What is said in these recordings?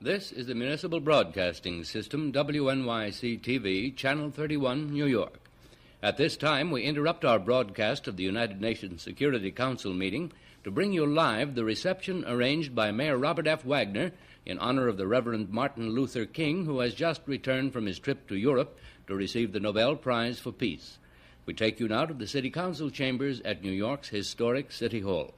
This is the Municipal Broadcasting System, WNYC TV, Channel 31, New York. At this time, we interrupt our broadcast of the United Nations Security Council meeting to bring you live the reception arranged by Mayor Robert F. Wagner in honor of the Reverend Martin Luther King, who has just returned from his trip to Europe to receive the Nobel Prize for Peace. We take you now to the City Council chambers at New York's historic City Hall.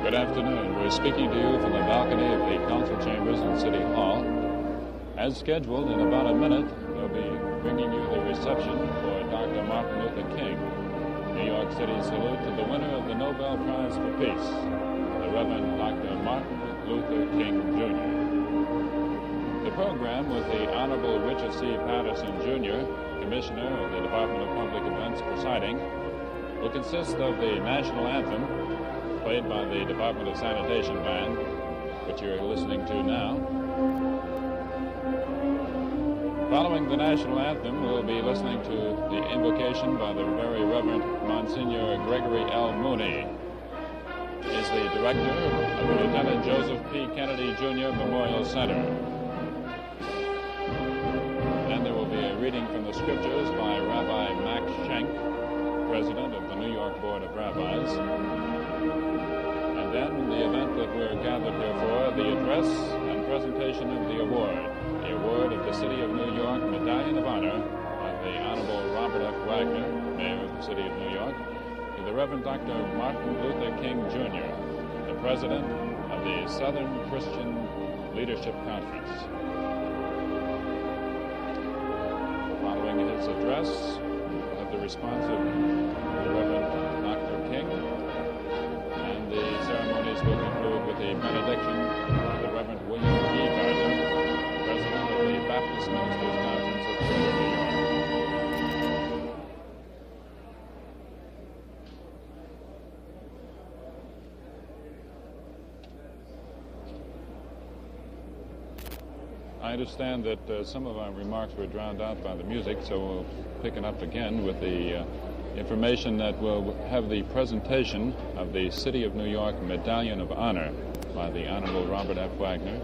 Good afternoon. We're speaking to you from the balcony of the council chambers in City Hall. As scheduled, in about a minute, we'll be bringing you the reception for Dr. Martin Luther King. New York City's salute to the winner of the Nobel Prize for Peace, the Reverend Dr. Martin Luther King, Jr. The program, with the Honorable Richard C. Patterson, Jr., Commissioner of the Department of Public Events, presiding, will consist of the national anthem, played by the Department of Sanitation Band, which you're listening to now. Following the national anthem, we'll be listening to the invocation by the Very Reverend Monsignor Gregory L. Mooney. He's the director of the Lieutenant Joseph P. Kennedy, Jr. Memorial Center. Then there will be a reading from the scriptures by Rabbi Max Schenk, president of the New York Board of Rabbis. And then the event that we're gathered here for, the address and presentation of the award of the City of New York Medallion of Honor by the Honorable Robert F. Wagner, Mayor of the City of New York, to the Reverend Dr. Martin Luther King, Jr., the President of the Southern Christian Leadership Conference. Following his address, we'll have the response of the Reverend Dr. King, and the ceremonies will conclude with the benediction of the Reverend William E. Gardner, President of the Baptist Ministers Conference of Greater New York. I understand that some of our remarks were drowned out by the music, so we'll pick it up again with the information that we'll have the presentation of the City of New York Medallion of Honor by the Honorable Robert F. Wagner,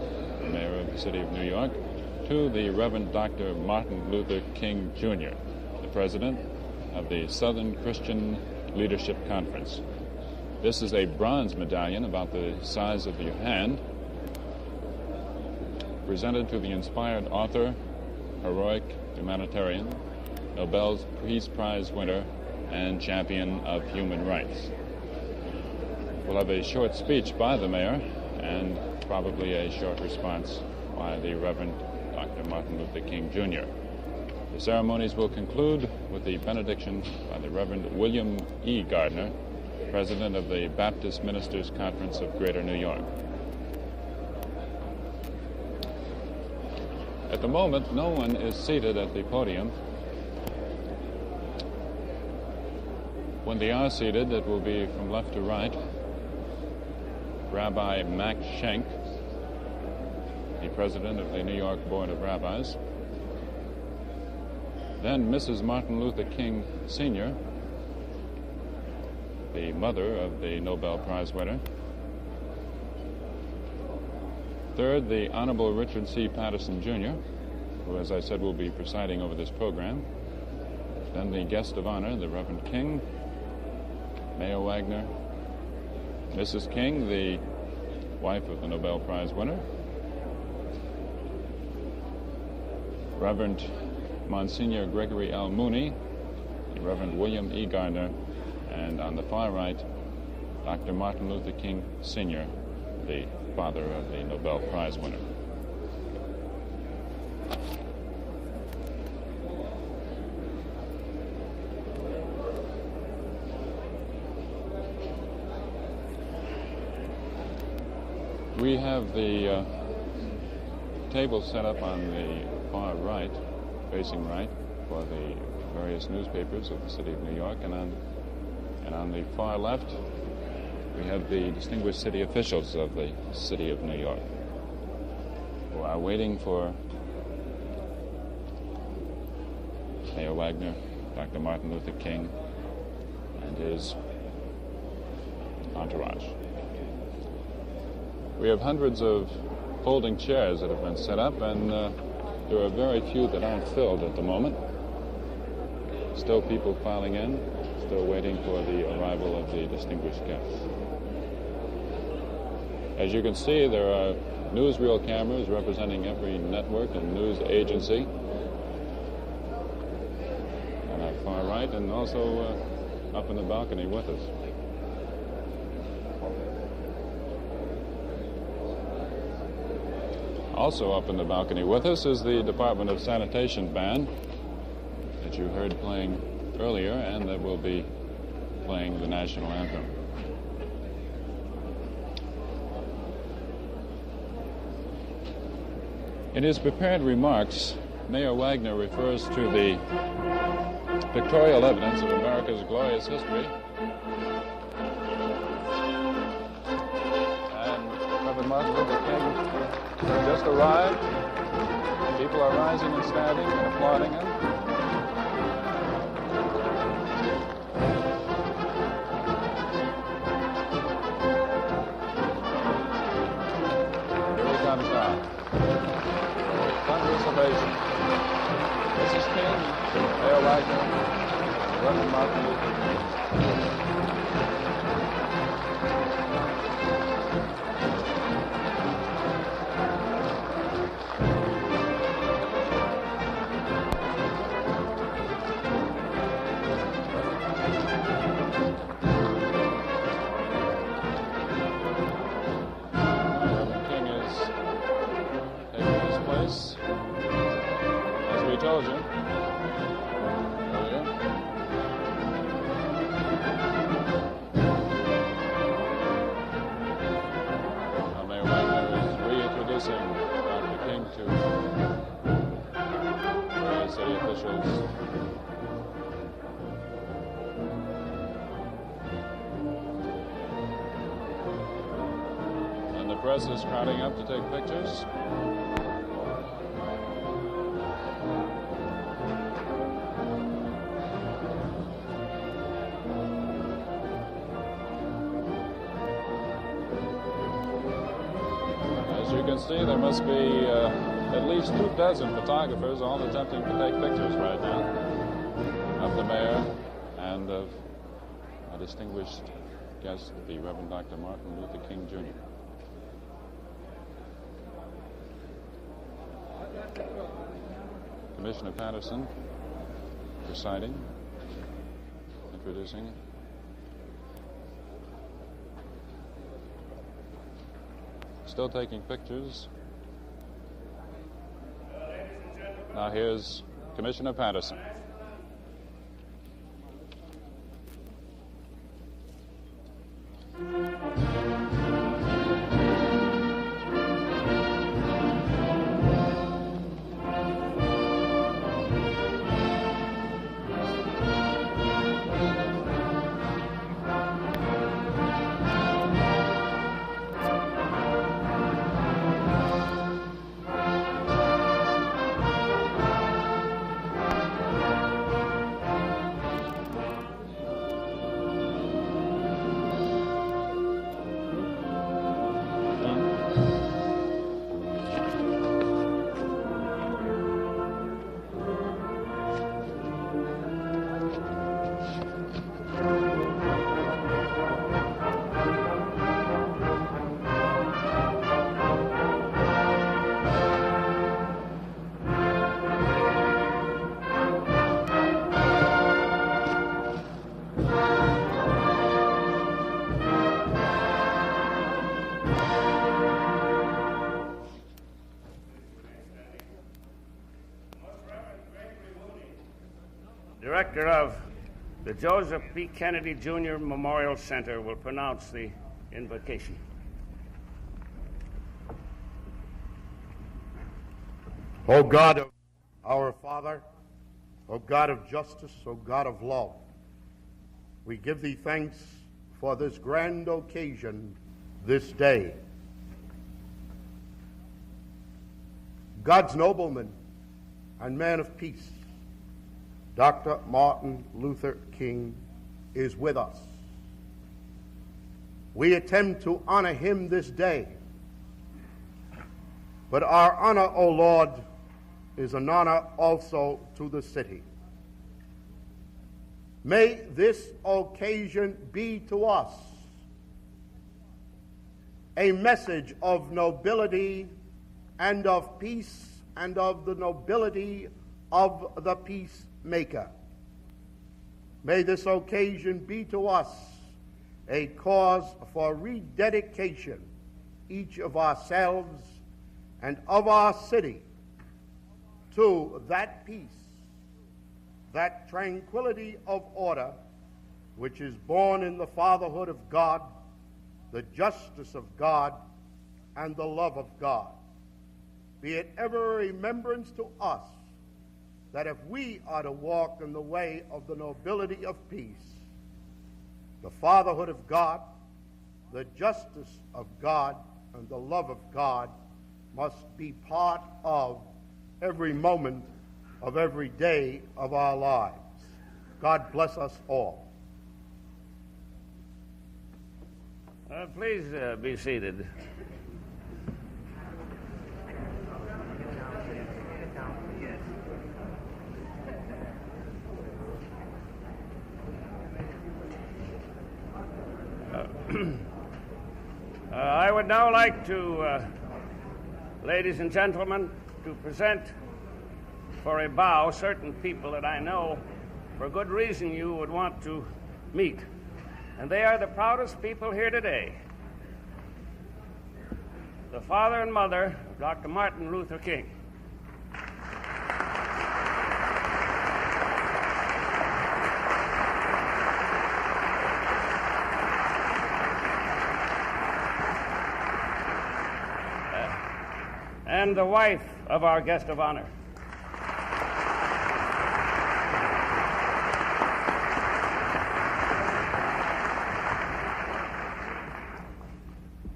Mayor of the City of New York, to the Reverend Dr. Martin Luther King, Jr., the President of the Southern Christian Leadership Conference. This is a bronze medallion about the size of your hand, presented to the inspired author, heroic humanitarian, Nobel Peace Prize winner, and champion of human rights. We'll have a short speech by the mayor and probably a short response by the Reverend Dr. Martin Luther King, Jr. The ceremonies will conclude with the benediction by the Reverend William E. Gardner, President of the Baptist Ministers Conference of Greater New York. At the moment, no one is seated at the podium. When they are seated, it will be from left to right. Rabbi Max Schenk, the President of the New York Board of Rabbis. Then Mrs. Martin Luther King, Sr., the mother of the Nobel Prize winner. Third, the Honorable Richard C. Patterson, Jr., who, as I said, will be presiding over this program. Then the guest of honor, the Reverend King, Mayor Wagner, Mrs. King, the wife of the Nobel Prize winner, Reverend Monsignor Gregory L. Mooney, the Reverend William E. Gardner, and on the far right, Dr. Martin Luther King, Sr., the father of the Nobel Prize winner. We have the tables set up on the far right, facing right, for the various newspapers of the city of New York, and on the far left, we have the distinguished city officials of the city of New York, who are waiting for Mayor Wagner, Dr. Martin Luther King, and his entourage. We have hundreds of folding chairs that have been set up, and there are very few that aren't filled at the moment. Still people filing in, still waiting for the arrival of the distinguished guests. As you can see, there are newsreel cameras representing every network and news agency on our far right, and also up in the balcony with us. Also up in the balcony with us is the Department of Sanitation band that you heard playing earlier, and that will be playing the national anthem. In his prepared remarks, Mayor Wagner refers to the pictorial evidence of America's glorious history. And Reverend Martin Luther King just arrived. People are rising and standing and applauding him. Here he comes now. Thunderous ovation. Mrs. King, Mayor Wagner, Reverend Martin Luther King. The press is crowding up to take pictures. As you can see, there must be at least 24 photographers all attempting to take pictures right now of the mayor and of a distinguished guest, the Reverend Dr. Martin Luther King, Jr. Commissioner Patterson presiding, introducing. Still taking pictures. Now here's Commissioner Patterson. Director of the Joseph P. Kennedy Jr. Memorial Center will pronounce the invocation. O God, our Father, O God of justice, O God of love, we give thee thanks for this grand occasion this day. God's nobleman and man of peace, Dr. Martin Luther King, is with us. We attempt to honor him this day, but our honor, O Lord, is an honor also to the city. May this occasion be to us a message of nobility and of peace and of the nobility of the peacemaker. May this occasion be to us a cause for rededication, each of ourselves and of our city, to that peace, that tranquility of order which is born in the fatherhood of God, the justice of God, and the love of God. Be it ever a remembrance to us that if we are to walk in the way of the nobility of peace, the fatherhood of God, the justice of God, and the love of God must be part of every moment of every day of our lives. God bless us all. Please be seated. I would now like to, ladies and gentlemen, to present for a bow certain people that I know for good reason you would want to meet. And they are the proudest people here today. The father and mother of Dr. Martin Luther King. And the wife of our guest of honor.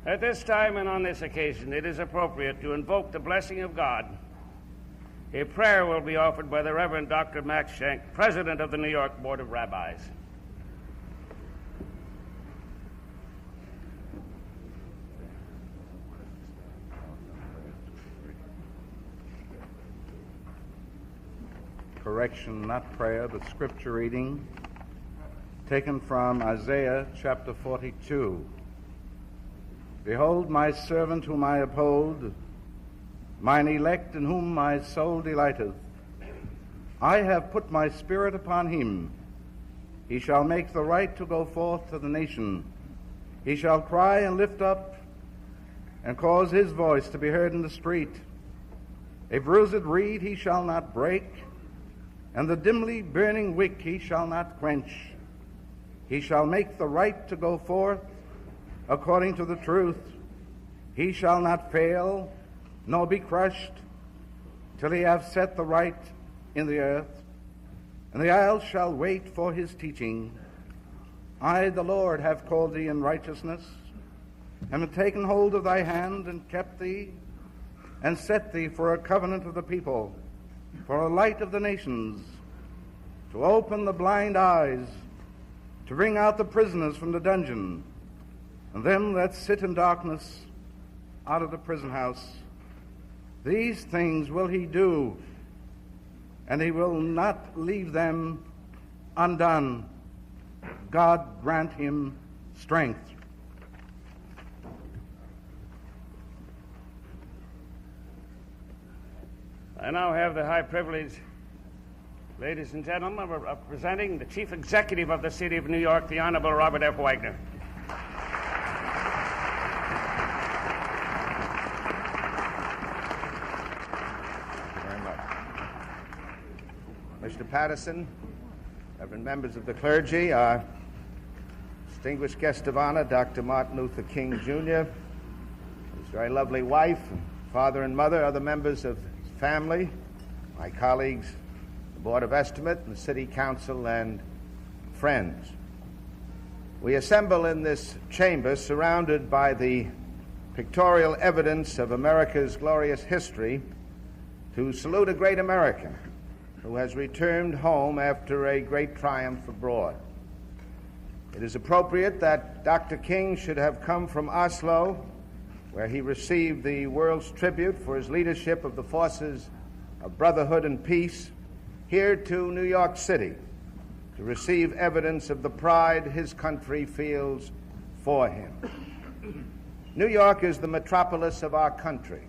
At this time and on this occasion, it is appropriate to invoke the blessing of God. A prayer will be offered by the Reverend Dr. Max Schenck, President of the New York Board of Rabbis. Correction, not prayer, but scripture reading, taken from Isaiah chapter 42. Behold my servant whom I uphold, mine elect in whom my soul delighteth. I have put my spirit upon him. He shall make the right to go forth to the nation. He shall cry and lift up and cause his voice to be heard in the street. A bruised reed he shall not break, and the dimly burning wick he shall not quench. He shall make the right to go forth according to the truth. He shall not fail, nor be crushed, till he have set the right in the earth, and the isles shall wait for his teaching. I, the Lord, have called thee in righteousness, and have taken hold of thy hand, and kept thee, and set thee for a covenant of the people, for a light of the nations, to open the blind eyes, to bring out the prisoners from the dungeon, and them that sit in darkness out of the prison house. These things will he do, and he will not leave them undone. God grant him strength. I now have the high privilege, ladies and gentlemen, of presenting the Chief Executive of the City of New York, the Honorable Robert F. Wagner. Thank you very much. Mr. Patterson, Reverend members of the clergy, our distinguished guest of honor, Dr. Martin Luther King, Jr., his very lovely wife, father and mother, other members of his family, my colleagues, the Board of Estimate, and the City Council, and friends. We assemble in this chamber surrounded by the pictorial evidence of America's glorious history to salute a great American who has returned home after a great triumph abroad. It is appropriate that Dr. King should have come from Oslo, where he received the world's tribute for his leadership of the forces of brotherhood and peace, here to New York City to receive evidence of the pride his country feels for him. New York is the metropolis of our country.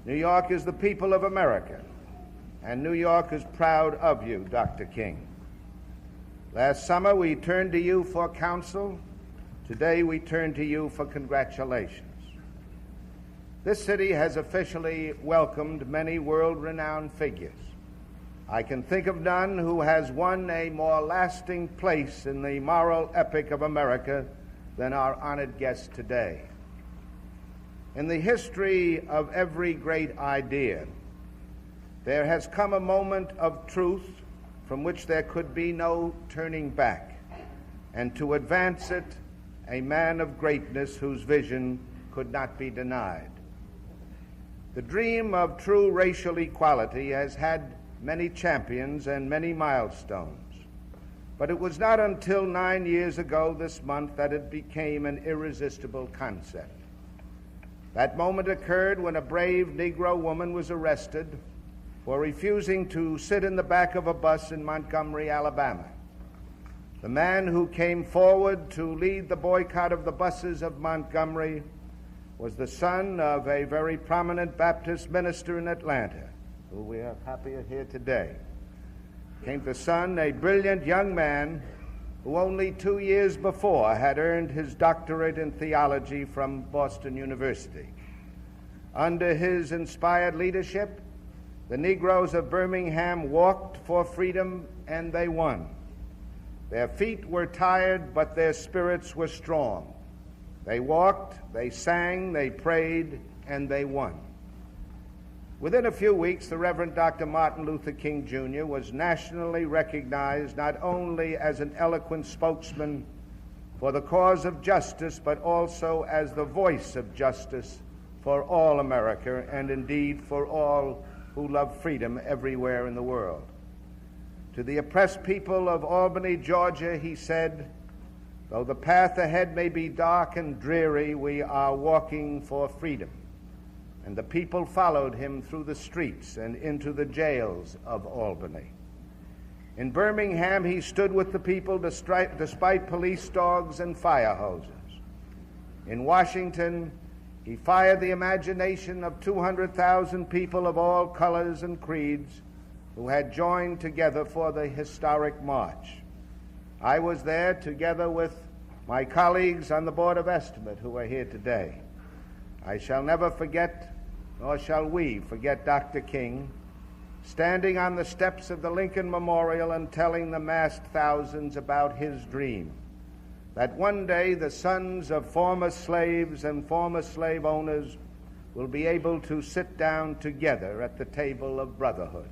New York is the people of America, and New York is proud of you, Dr. King. Last summer we turned to you for counsel. Today we turn to you for congratulations. This city has officially welcomed many world-renowned figures. I can think of none who has won a more lasting place in the moral epic of America than our honored guest today. In the history of every great idea, there has come a moment of truth from which there could be no turning back, and to advance it, a man of greatness whose vision could not be denied. The dream of true racial equality has had many champions and many milestones, but it was not until 9 years ago this month that it became an irresistible concept. That moment occurred when a brave Negro woman was arrested for refusing to sit in the back of a bus in Montgomery, Alabama. The man who came forward to lead the boycott of the buses of Montgomery was the son of a very prominent Baptist minister in Atlanta, who we are happy to hear today. Came the son, a brilliant young man who only 2 years before had earned his doctorate in theology from Boston University. Under his inspired leadership, the Negroes of Birmingham walked for freedom, and they won. Their feet were tired, but their spirits were strong. They walked, they sang, they prayed, and they won. Within a few weeks, the Reverend Dr. Martin Luther King Jr. was nationally recognized not only as an eloquent spokesman for the cause of justice, but also as the voice of justice for all America, and indeed for all who love freedom everywhere in the world. To the oppressed people of Albany, Georgia, he said, "Though the path ahead may be dark and dreary, we are walking for freedom." And the people followed him through the streets and into the jails of Albany. In Birmingham, he stood with the people despite police dogs and fire hoses. In Washington, he fired the imagination of 200,000 people of all colors and creeds who had joined together for the historic march. I was there together with my colleagues on the Board of Estimate who are here today. I shall never forget, nor shall we forget, Dr. King standing on the steps of the Lincoln Memorial and telling the massed thousands about his dream, that one day the sons of former slaves and former slave owners will be able to sit down together at the table of brotherhood.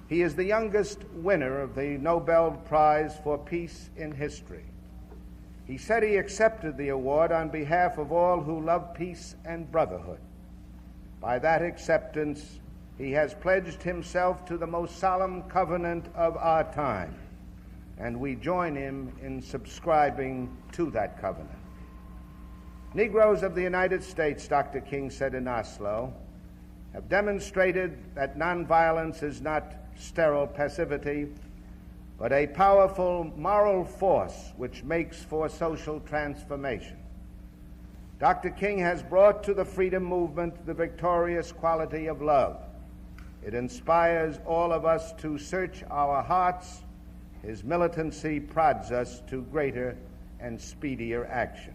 He is the youngest winner of the Nobel Prize for Peace in history. He said he accepted the award on behalf of all who love peace and brotherhood. By that acceptance, he has pledged himself to the most solemn covenant of our time, and we join him in subscribing to that covenant. Negroes of the United States, Dr. King said in Oslo, have demonstrated that nonviolence is not sterile passivity, but a powerful moral force which makes for social transformation. Dr. King has brought to the freedom movement the victorious quality of love. It inspires all of us to search our hearts. His militancy prods us to greater and speedier action.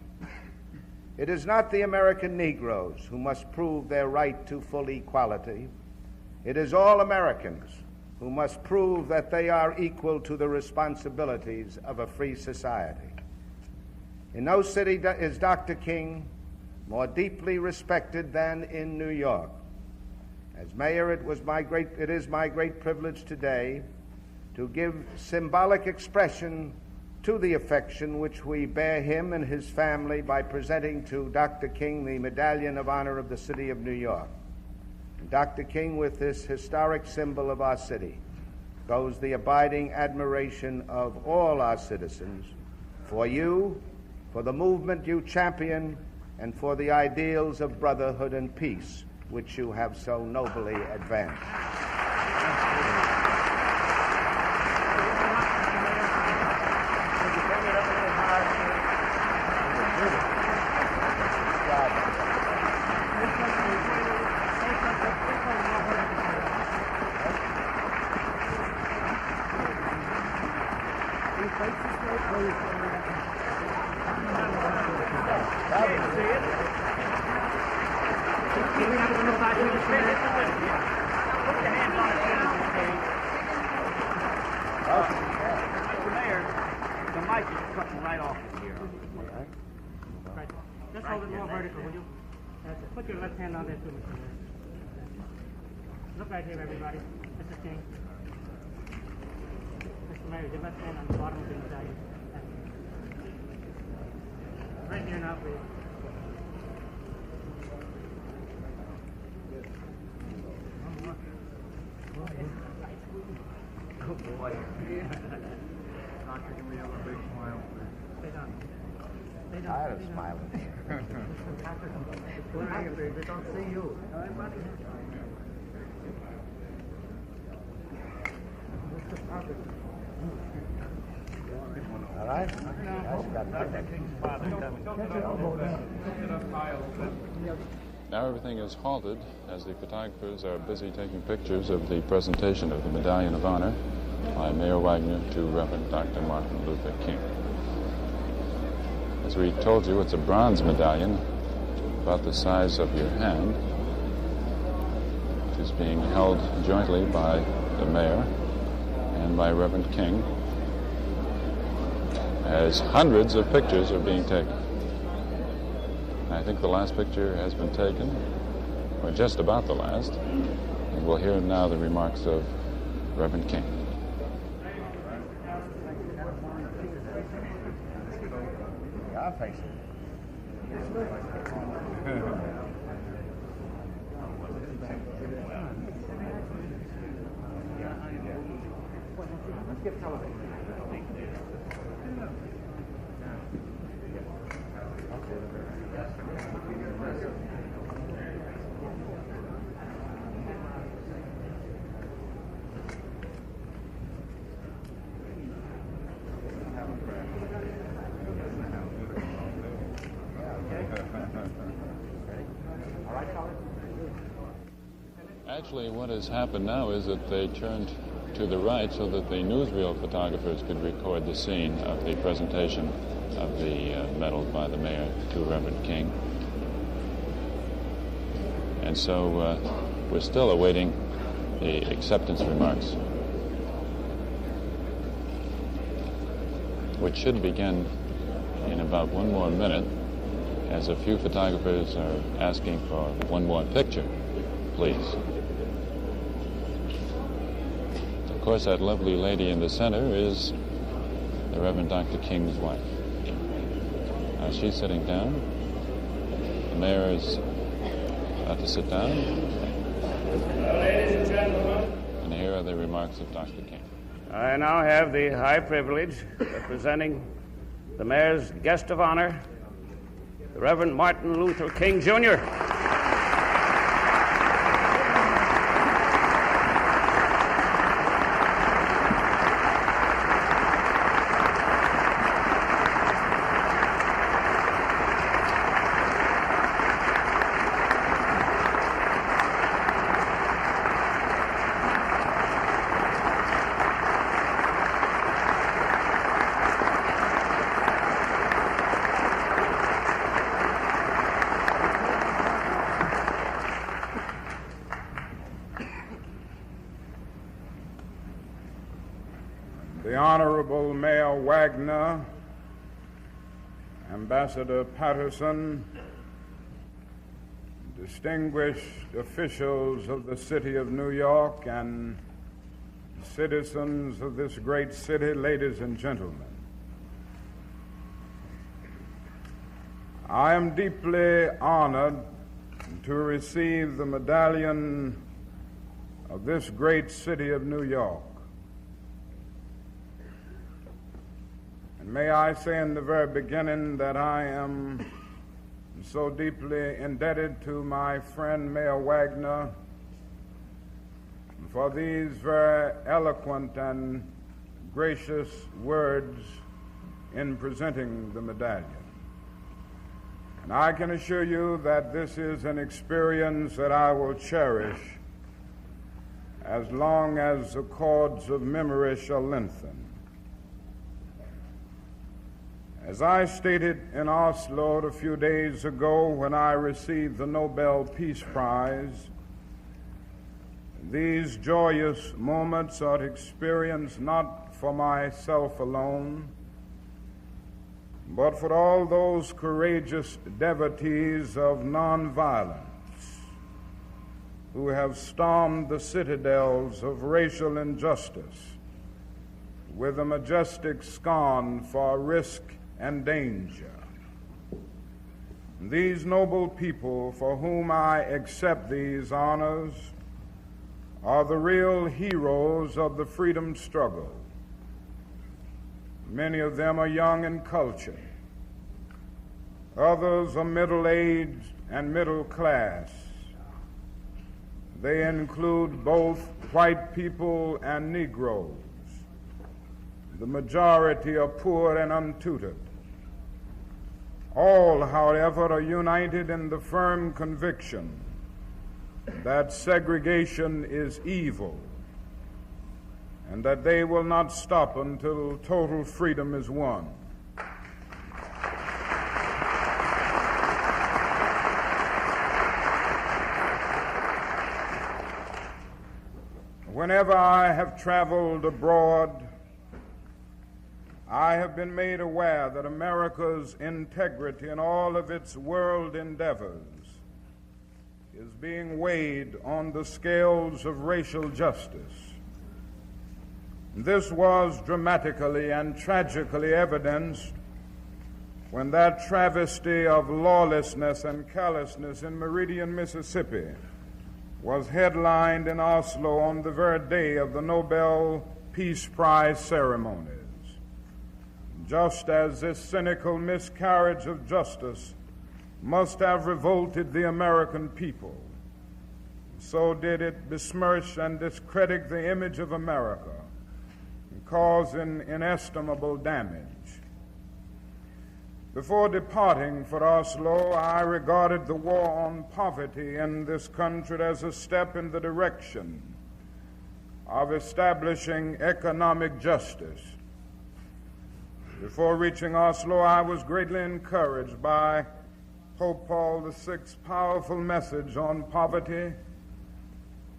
It is not the American Negroes who must prove their right to full equality. It is all Americans who must prove that they are equal to the responsibilities of a free society. In no city is Dr. King more deeply respected than in New York. As mayor, it is my great privilege today to give symbolic expression to the affection which we bear him and his family by presenting to Dr. King the Medallion of Honor of the City of New York. And Dr. King, with this historic symbol of our city, goes the abiding admiration of all our citizens for you, for the movement you champion, and for the ideals of brotherhood and peace which you have so nobly advanced. Just hold it more vertical, will you? Put your left hand on there too, Mr. Mayor. Look right here, everybody. Mr. King. Mr. Mayor, your left hand on the bottom of the medallion. Right here now, please. Oh, boy. Doctor, can we have a big smile, please? Stay down. Tired of smiling. They don't see you. All right? That's got Now everything is halted as the photographers are busy taking pictures of the presentation of the Medallion of Honor by Mayor Wagner to Reverend Dr. Martin Luther King. As we told you, it's a bronze medallion about the size of your hand. It is being held jointly by the mayor and by Reverend King as hundreds of pictures are being taken. I think the last picture has been taken, or just about the last, and we'll hear now the remarks of Reverend King. I'll face it. Let's get television. Actually, what has happened now is that they turned to the right so that the newsreel photographers could record the scene of the presentation of the medal by the mayor to Reverend King. And so we're still awaiting the acceptance remarks, which should begin in about one more minute, as a few photographers are asking for one more picture, please. Of course, that lovely lady in the center is the Reverend Dr. King's wife. Now she's sitting down. The mayor is about to sit down. Ladies and gentlemen, And here are the remarks of Dr. King. I now have the high privilege of presenting the mayor's guest of honor, the Reverend Martin Luther King, Jr. The Honorable Mayor Wagner, Ambassador Patterson, distinguished officials of the city of New York, and citizens of this great city, ladies and gentlemen. I am deeply honored to receive the Medallion of this great city of New York. And may I say in the very beginning that I am so deeply indebted to my friend Mayor Wagner for these very eloquent and gracious words in presenting the medallion. And I can assure you that this is an experience that I will cherish as long as the cords of memory shall lengthen. As I stated in Oslo a few days ago when I received the Nobel Peace Prize, these joyous moments are experienced not for myself alone, but for all those courageous devotees of nonviolence who have stormed the citadels of racial injustice with a majestic scorn for risk and danger. These noble people for whom I accept these honors are the real heroes of the freedom struggle. Many of them are young and cultured. Others are middle-aged and middle class. They include both white people and Negroes. The majority are poor and untutored. All, however, are united in the firm conviction that segregation is evil and that they will not stop until total freedom is won. Whenever I have traveled abroad, I have been made aware that America's integrity in all of its world endeavors is being weighed on the scales of racial justice. This was dramatically and tragically evidenced when that travesty of lawlessness and callousness in Meridian, Mississippi, was headlined in Oslo on the very day of the Nobel Peace Prize ceremonies. Just as this cynical miscarriage of justice must have revolted the American people, so did it besmirch and discredit the image of America, causing inestimable damage. Before departing for Oslo, I regarded the war on poverty in this country as a step in the direction of establishing economic justice. Before reaching Oslo, I was greatly encouraged by Pope Paul VI's powerful message on poverty,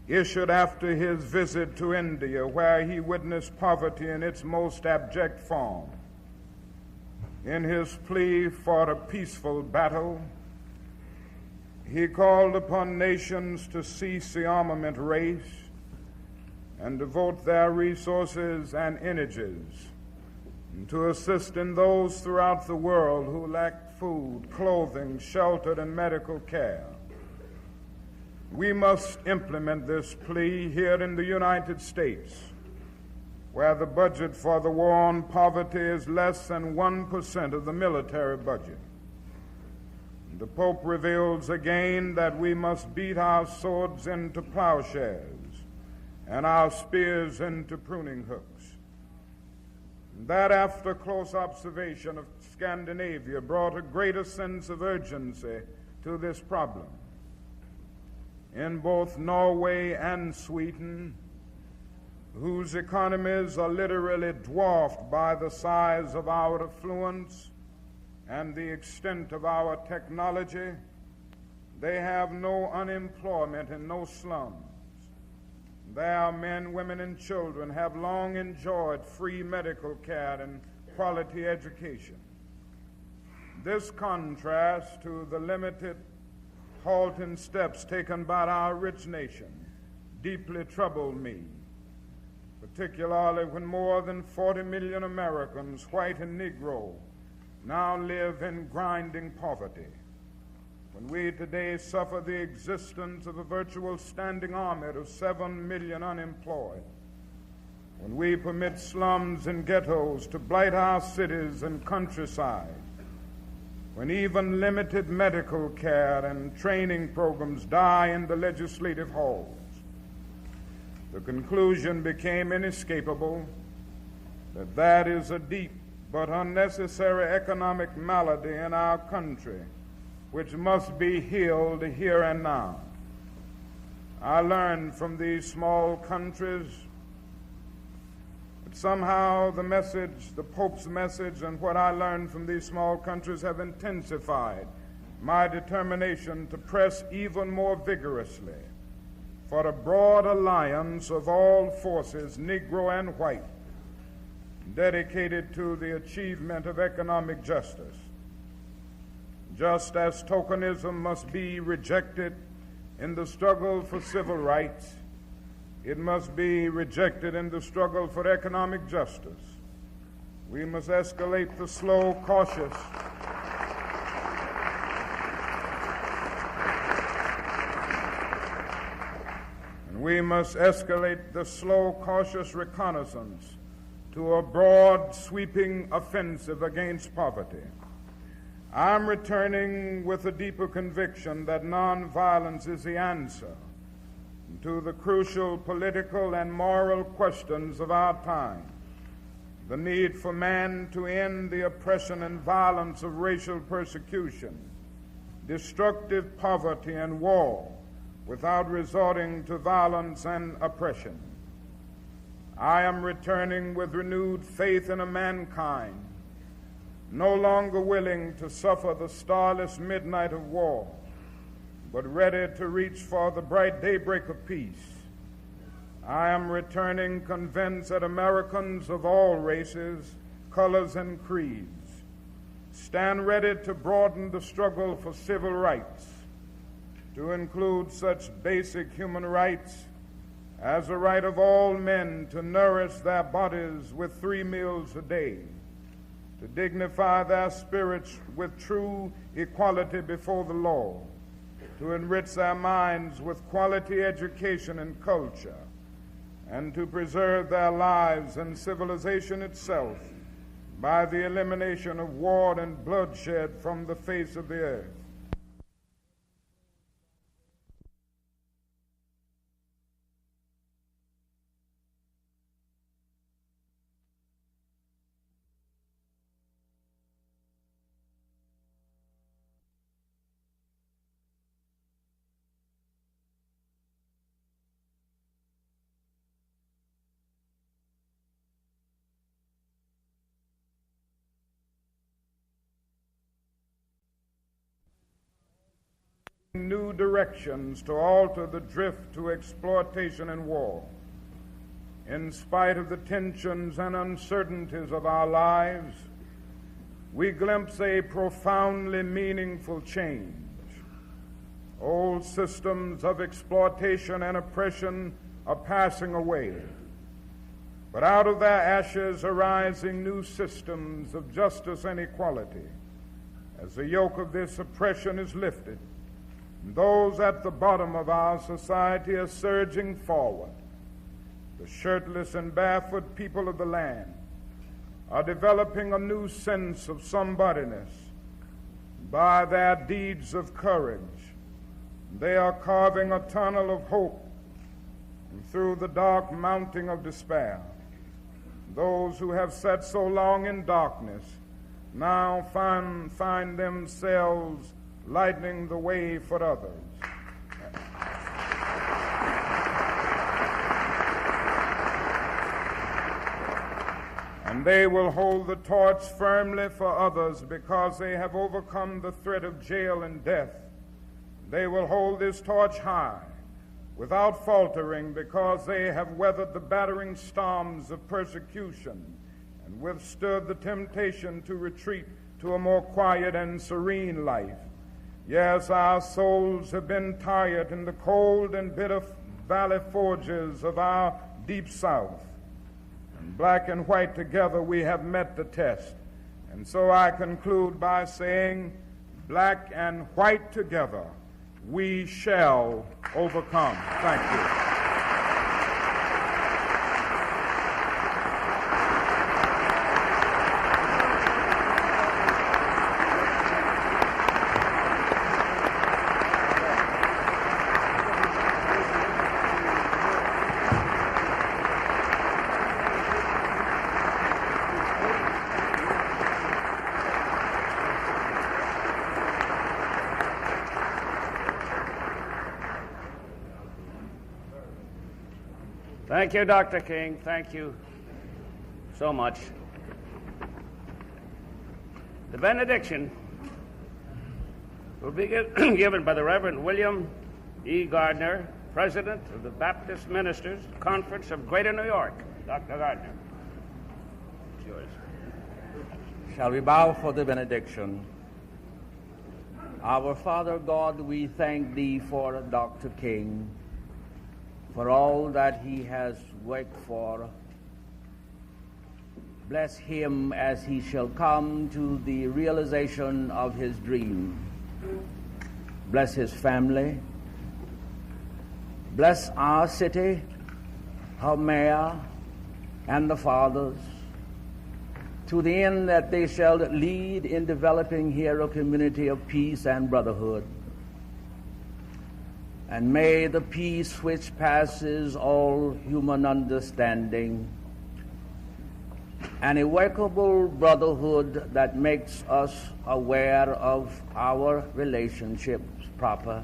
issued after his visit to India, where he witnessed poverty in its most abject form. In his plea for a peaceful battle, he called upon nations to cease the armament race and devote their resources and energies to assist in those throughout the world who lack food, clothing, shelter, and medical care. We must implement this plea here in the United States, where the budget for the war on poverty is less than 1% of the military budget. The Pope reveals again that we must beat our swords into plowshares and our spears into pruning hooks. That, after close observation of Scandinavia, brought a greater sense of urgency to this problem. In both Norway and Sweden, whose economies are literally dwarfed by the size of our affluence and the extent of our technology, they have no unemployment and no slums. Their men, women, and children have long enjoyed free medical care and quality education. This contrast to the limited halting steps taken by our rich nation deeply trouble me, particularly when more than 40 million Americans, white and Negro, now live in grinding poverty. When we today suffer the existence of a virtual standing army of 7 million unemployed, when we permit slums and ghettos to blight our cities and countryside, when even limited medical care and training programs die in the legislative halls, the conclusion became inescapable that that is a deep but unnecessary economic malady in our country which must be healed here and now. I learned from these small countries that somehow the message, the Pope's message, and what I learned from these small countries have intensified my determination to press even more vigorously for a broad alliance of all forces, Negro and white, dedicated to the achievement of economic justice. Just as tokenism must be rejected in the struggle for civil rights, it must be rejected in the struggle for economic justice. We must escalate the slow, cautious, reconnaissance to a broad, sweeping offensive against poverty. I'm returning with a deeper conviction that nonviolence is the answer to the crucial political and moral questions of our time. The need for man to end the oppression and violence of racial persecution, destructive poverty and war without resorting to violence and oppression. I am returning with renewed faith in a mankind no longer willing to suffer the starless midnight of war, but ready to reach for the bright daybreak of peace. I am returning convinced that Americans of all races, colors, and creeds stand ready to broaden the struggle for civil rights, to include such basic human rights as the right of all men to nourish their bodies with 3 meals a day, to dignify their spirits with true equality before the law, to enrich their minds with quality education and culture, and to preserve their lives and civilization itself by the elimination of war and bloodshed from the face of the earth. New directions to alter the drift to exploitation and war. In spite of the tensions and uncertainties of our lives, we glimpse a profoundly meaningful change. Old systems of exploitation and oppression are passing away, but out of their ashes are rising new systems of justice and equality. As the yoke of this oppression is lifted, those at the bottom of our society are surging forward. The shirtless and barefoot people of the land are developing a new sense of somebodyness. By their deeds of courage, they are carving a tunnel of hope through the dark mountain of despair. Those who have sat so long in darkness now find themselves lightening the way for others. And they will hold the torch firmly for others because they have overcome the threat of jail and death. They will hold this torch high without faltering because they have weathered the battering storms of persecution and withstood the temptation to retreat to a more quiet and serene life. Yes, our souls have been tired in the cold and bitter valley forges of our deep south. And black and white together we have met the test. And so I conclude by saying, black and white together, we shall overcome. Thank you. Thank you, Dr. King. Thank you so much. The benediction will be given by the Reverend William E. Gardner, President of the Baptist Ministers Conference of Greater New York. Dr. Gardner, it's yours. Shall we bow for the benediction? Our Father God, we thank Thee for Dr. King, for all that he has worked for. Bless him as he shall come to the realization of his dream. Bless his family. Bless our city, her mayor, and the fathers, to the end that they shall lead in developing here a community of peace and brotherhood. And may the peace which passes all human understanding, an irrevocable brotherhood that makes us aware of our relationships proper,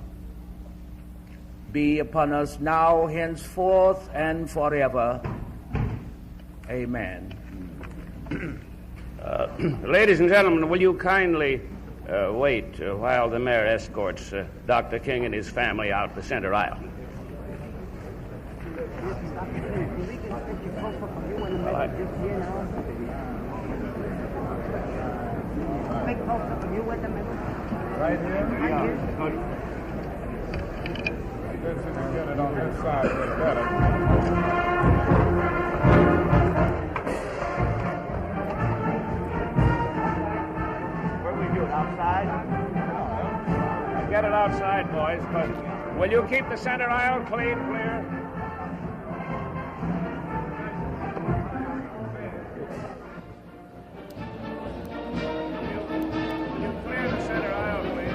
be upon us now, henceforth, and forever. Amen. Ladies and gentlemen, will you kindly wait while the mayor escorts Dr. King and his family out the center aisle? Right here? Yeah. I guess if you get it on this side, it's better. Get it outside, boys, but will you keep the center aisle clean, clear? Will you clear the center aisle, please?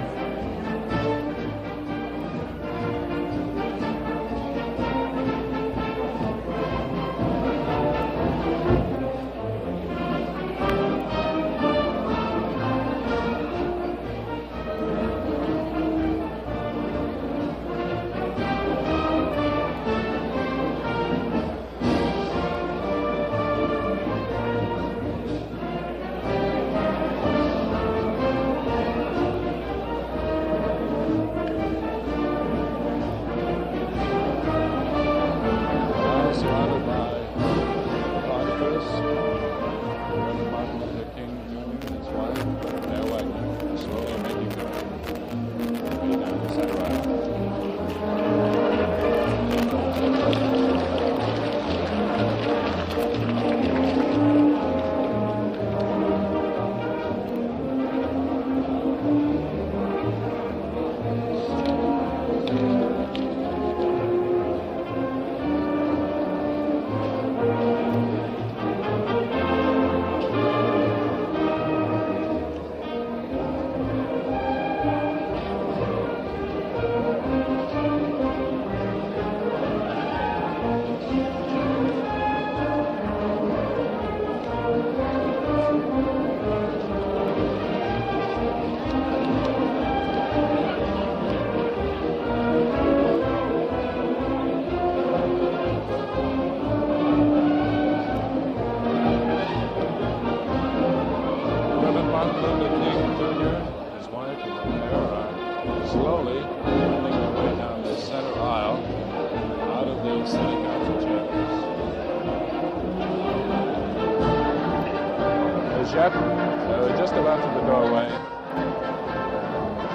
Just about to the doorway.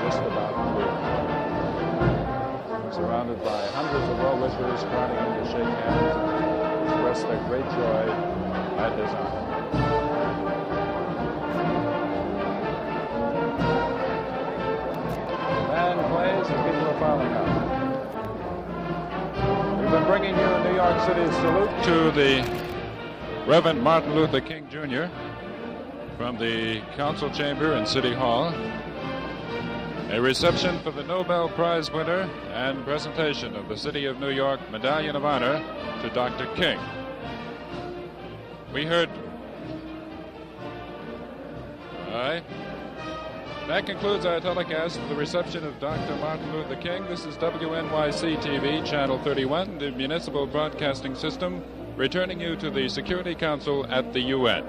Just about. surrounded by hundreds of well-wishers crowding in to shake hands and express their great joy at his honor. The band plays and people are filing out. We've been bringing you a New York City salute to the Reverend Martin Luther King Jr. from the Council Chamber in City Hall. A reception for the Nobel Prize winner and presentation of the City of New York Medallion of Honor to Dr. King. We heard... All right. That concludes our telecast of the reception of Dr. Martin Luther King. This is WNYC TV, Channel 31, the Municipal Broadcasting System, returning you to the Security Council at the UN.